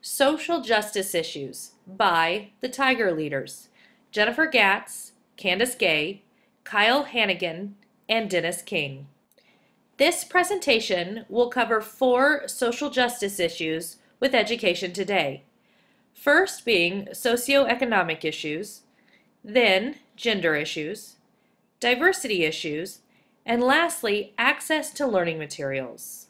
Social Justice Issues by the Tiger Leaders, Jennifer Gatz, Candace Gay, Kyle Hannigan, and Dennis King. This presentation will cover 4 social justice issues with education today. First being socioeconomic issues, then gender issues, diversity issues, and lastly, access to learning materials.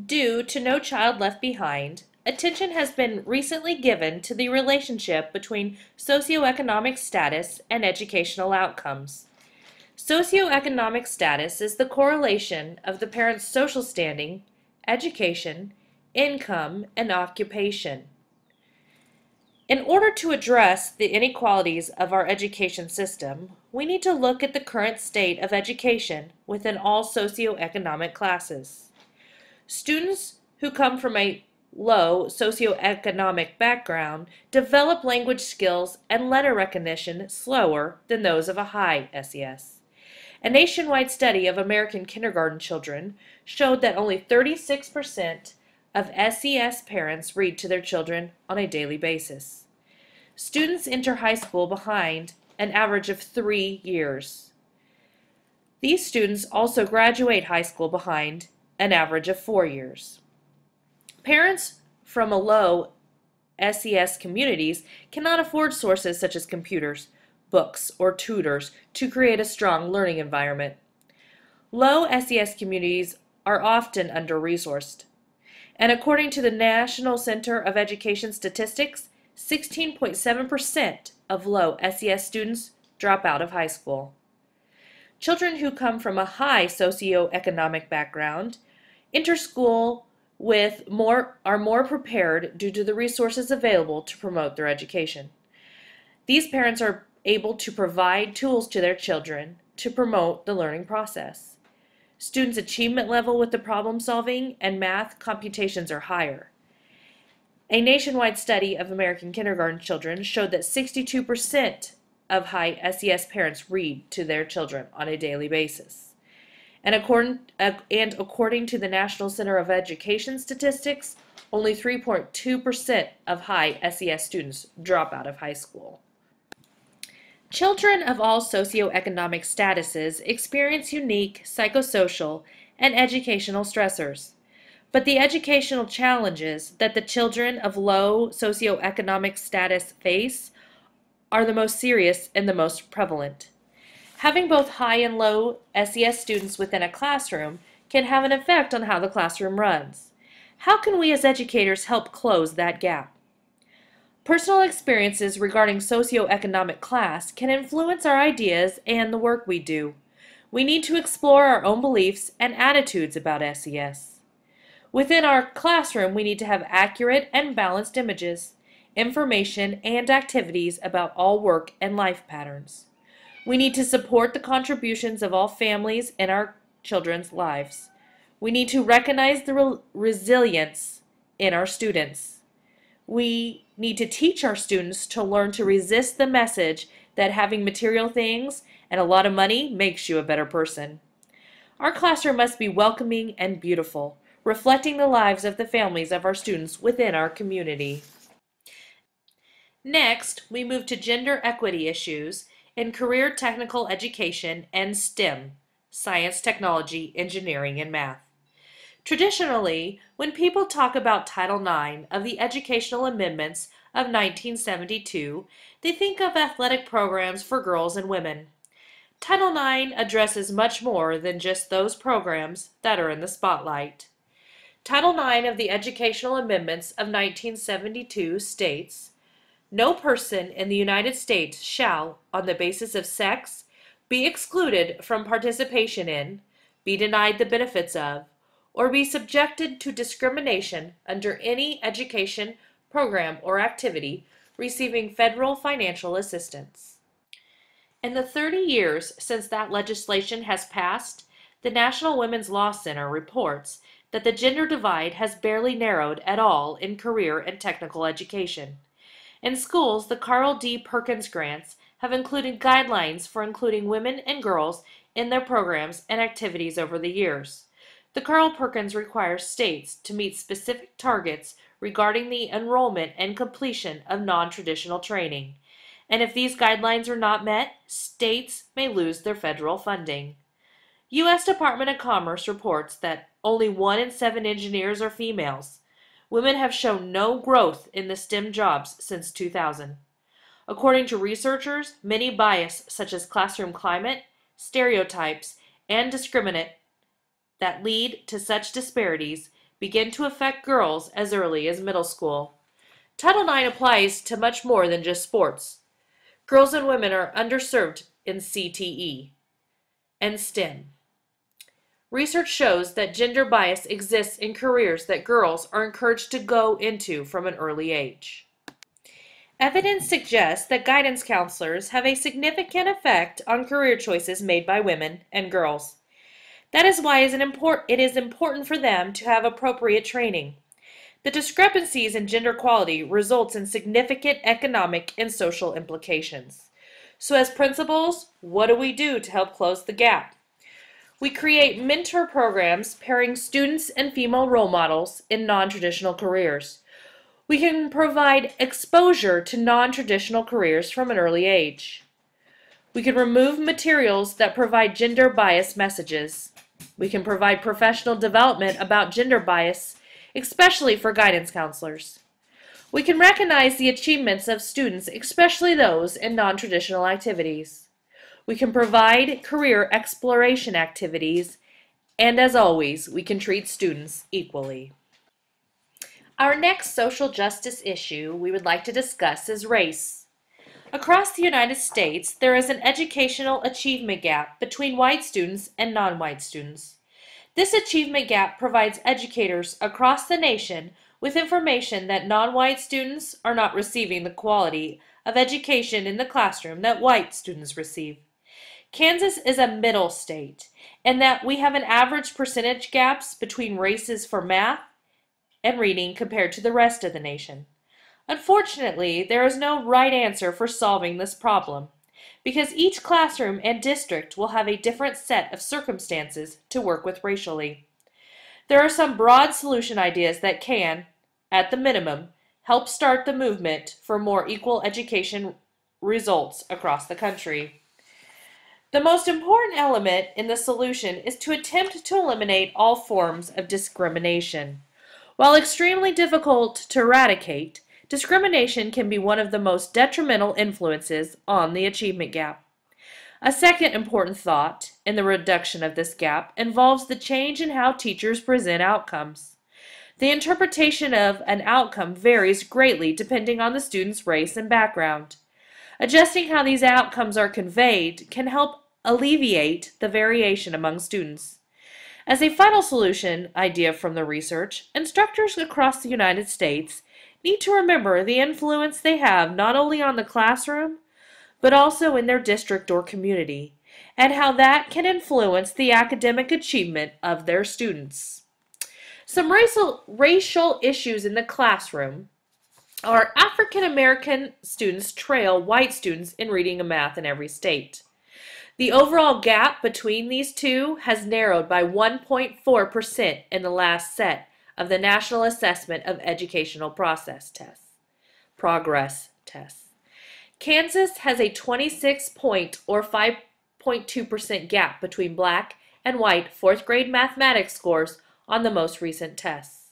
Due to No Child Left Behind, attention has been recently given to the relationship between socioeconomic status and educational outcomes. Socioeconomic status is the correlation of the parent's social standing, education, income, and occupation. In order to address the inequalities of our education system, we need to look at the current state of education within all socioeconomic classes. Students who come from a low socioeconomic background develop language skills and letter recognition slower than those of a high SES. A nationwide study of American kindergarten children showed that only 36% of SES parents read to their children on a daily basis. Students enter high school behind an average of 3 years. These students also graduate high school behind an average of 4 years. Parents from a low SES communities cannot afford sources such as computers, books, or tutors to create a strong learning environment. Low SES communities are often under-resourced. And according to the National Center of Education Statistics, 16.7% of low SES students drop out of high school. Children who come from a high socioeconomic background enter school are more prepared due to the resources available to promote their education. These parents are able to provide tools to their children to promote the learning process. Students' achievement level with the problem solving and math computations are higher. A nationwide study of American kindergarten children showed that 62% of high SES parents read to their children on a daily basis. And according to the National Center of Education Statistics, only 3.2% of high SES students drop out of high school. Children of all socioeconomic statuses experience unique psychosocial and educational stressors, but the educational challenges that the children of low socioeconomic status face are the most serious and the most prevalent. Having both high and low SES students within a classroom can have an effect on how the classroom runs. How can we as educators help close that gap? Personal experiences regarding socioeconomic class can influence our ideas and the work we do. We need to explore our own beliefs and attitudes about SES. Within our classroom, we need to have accurate and balanced images, information, and activities about all work and life patterns. We need to support the contributions of all families in our children's lives. We need to recognize the resilience in our students. We need to teach our students to learn to resist the message that having material things and a lot of money makes you a better person. Our classroom must be welcoming and beautiful, reflecting the lives of the families of our students within our community. Next, we move to gender equity issues in career technical education and STEM, science, technology, engineering, and math. Traditionally, when people talk about Title IX of the Educational Amendments of 1972, they think of athletic programs for girls and women. Title IX addresses much more than just those programs that are in the spotlight. Title IX of the Educational Amendments of 1972 states, "No person in the United States shall, on the basis of sex, be excluded from participation in, be denied the benefits of, or be subjected to discrimination under any education, program, or activity receiving federal financial assistance." In the 30 years since that legislation has passed, the National Women's Law Center reports that the gender divide has barely narrowed at all in career and technical education. In schools, the Carl D. Perkins grants have included guidelines for including women and girls in their programs and activities over the years. The Carl Perkins requires states to meet specific targets regarding the enrollment and completion of non-traditional training. And if these guidelines are not met, states may lose their federal funding. U.S. Department of Commerce reports that only 1 in 7 engineers are females. Women have shown no growth in the STEM jobs since 2000. According to researchers, many bias such as classroom climate, stereotypes, and discriminant that lead to such disparities begin to affect girls as early as middle school. Title IX applies to much more than just sports. Girls and women are underserved in CTE and STEM. Research shows that gender bias exists in careers that girls are encouraged to go into from an early age. Evidence suggests that guidance counselors have a significant effect on career choices made by women and girls. That is why it is important for them to have appropriate training. The discrepancies in gender equality results in significant economic and social implications. So as principals, what do we do to help close the gap? We create mentor programs pairing students and female role models in non-traditional careers. We can provide exposure to non-traditional careers from an early age. We can remove materials that provide gender bias messages. We can provide professional development about gender bias, especially for guidance counselors. We can recognize the achievements of students, especially those in non-traditional activities. We can provide career exploration activities, and as always, we can treat students equally. Our next social justice issue we would like to discuss is race. Across the United States, there is an educational achievement gap between white students and non-white students. This achievement gap provides educators across the nation with information that non-white students are not receiving the quality of education in the classroom that white students receive. Kansas is a middle state, in that we have an average percentage gaps between races for math and reading compared to the rest of the nation. Unfortunately, there is no right answer for solving this problem, because each classroom and district will have a different set of circumstances to work with racially. There are some broad solution ideas that can, at the minimum, help start the movement for more equal education results across the country. The most important element in the solution is to attempt to eliminate all forms of discrimination. While extremely difficult to eradicate, discrimination can be one of the most detrimental influences on the achievement gap. A second important thought in the reduction of this gap involves the change in how teachers present outcomes. The interpretation of an outcome varies greatly depending on the student's race and background. Adjusting how these outcomes are conveyed can help alleviate the variation among students. As a final solution idea from the research, instructors across the United States need to remember the influence they have not only on the classroom, but also in their district or community, and how that can influence the academic achievement of their students. Some racial issues in the classroom are African American students trail white students in reading and math in every state. The overall gap between these two has narrowed by 1.4% in the last set of the National Assessment of Educational Progress tests. Kansas has a 5.2% gap between black and white fourth grade mathematics scores on the most recent tests.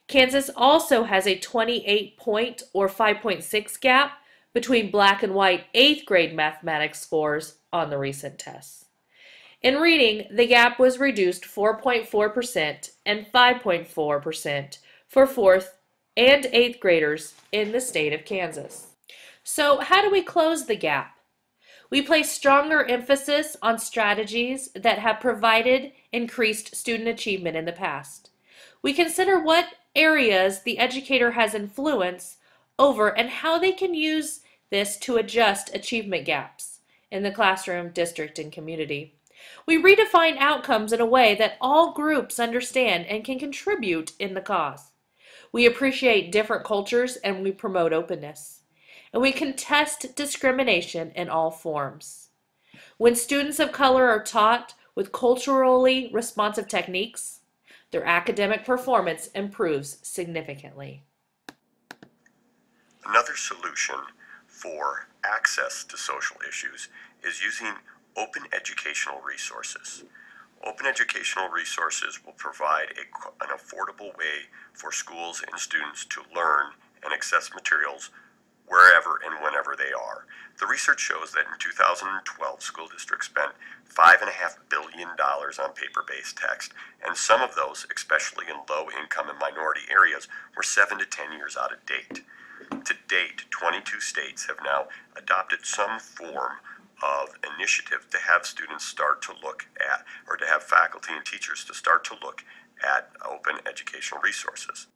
Kansas also has a 5.6 gap between black and white eighth grade mathematics scores on the recent tests. In reading, the gap was reduced 4.4% and 5.4% for fourth and eighth graders in the state of Kansas. So how do we close the gap? We place stronger emphasis on strategies that have provided increased student achievement in the past. We consider what areas the educator has influence over and how they can use this to adjust achievement gaps in the classroom, district, and community. We redefine outcomes in a way that all groups understand and can contribute in the cause. We appreciate different cultures and we promote openness. And we contest discrimination in all forms. When students of color are taught with culturally responsive techniques, Their academic performance improves significantly. Another solution for access to social issues is using open educational resources. Open educational resources will provide an affordable way for schools and students to learn and access materials wherever and whenever they are. The research shows that in 2012, school districts spent $5.5 billion on paper-based text, and some of those, especially in low-income and minority areas, were 7 to 10 years out of date. To date, 22 states have now adopted some form of initiative to have students start to look at, or to have faculty and teachers to start to look at open educational resources.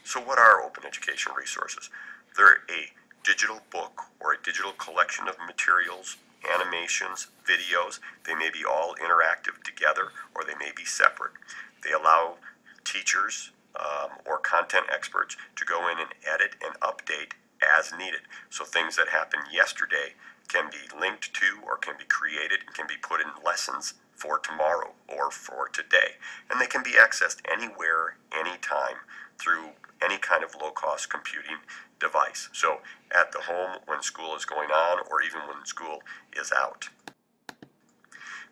So what are open educational resources? They're a digital book or a digital collection of materials, animations, videos. They may be all interactive together or they may be separate. They allow teachers or content experts to go in and edit and update as needed. So things that happened yesterday can be linked to or can be created and can be put in lessons for tomorrow or for today. And they can be accessed anywhere, anytime through any kind of low-cost computing device. So at the home when school is going on or even when school is out.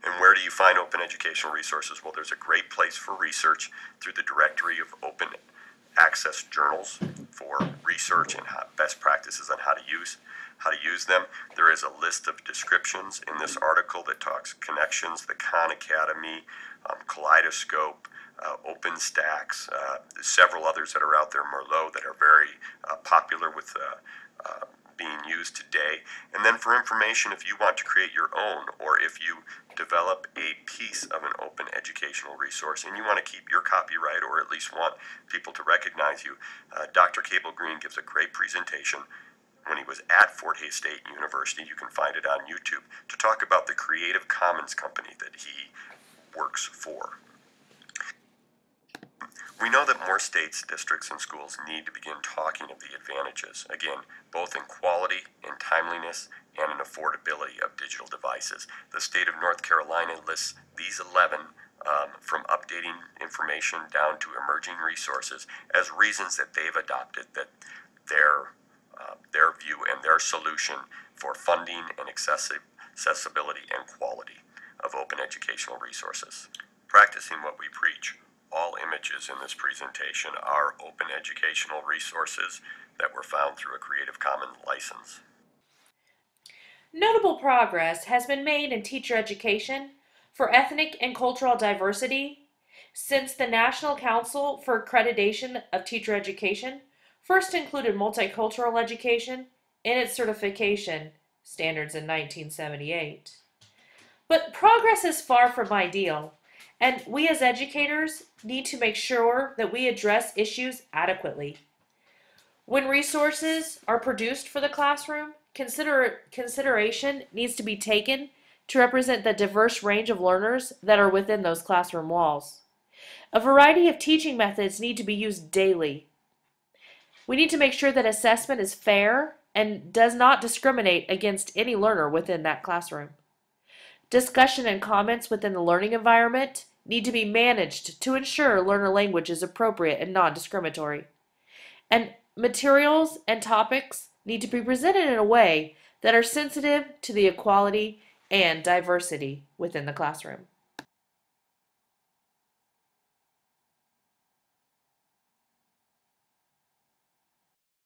And where do you find open educational resources? Well, there's a great place for research through the directory of open access journals for research and best practices on how to use them. There is a list of descriptions in this article that talks connections, the Khan Academy, Kaleidoscope, OpenStax, several others that are out there, Merlot, that are very popular with being used today. And then for information, if you want to create your own, or if you develop a piece of an open educational resource and you want to keep your copyright or at least want people to recognize you, Dr. Cable Green gives a great presentation when he was at Fort Hays State University. You can find it on YouTube, to talk about the Creative Commons company that he works for. We know that more states, districts, and schools need to begin talking of the advantages, again, both in quality, in timeliness, and in affordability of digital devices. The state of North Carolina lists these 11 from updating information down to emerging resources as reasons that they've adopted, that their view and their solution for funding and accessibility and quality of open educational resources. Practicing what we preach. All images in this presentation are open educational resources that were found through a Creative Commons license. Notable progress has been made in teacher education for ethnic and cultural diversity since the National Council for Accreditation of Teacher Education first included multicultural education in its certification standards in 1978. But progress is far from ideal, and we as educators need to make sure that we address issues adequately. When resources are produced for the classroom, consideration needs to be taken to represent the diverse range of learners that are within those classroom walls. A variety of teaching methods need to be used daily. We need to make sure that assessment is fair and does not discriminate against any learner within that classroom. Discussion and comments within the learning environment need to be managed to ensure learner language is appropriate and non-discriminatory. And materials and topics need to be presented in a way that are sensitive to the equality and diversity within the classroom.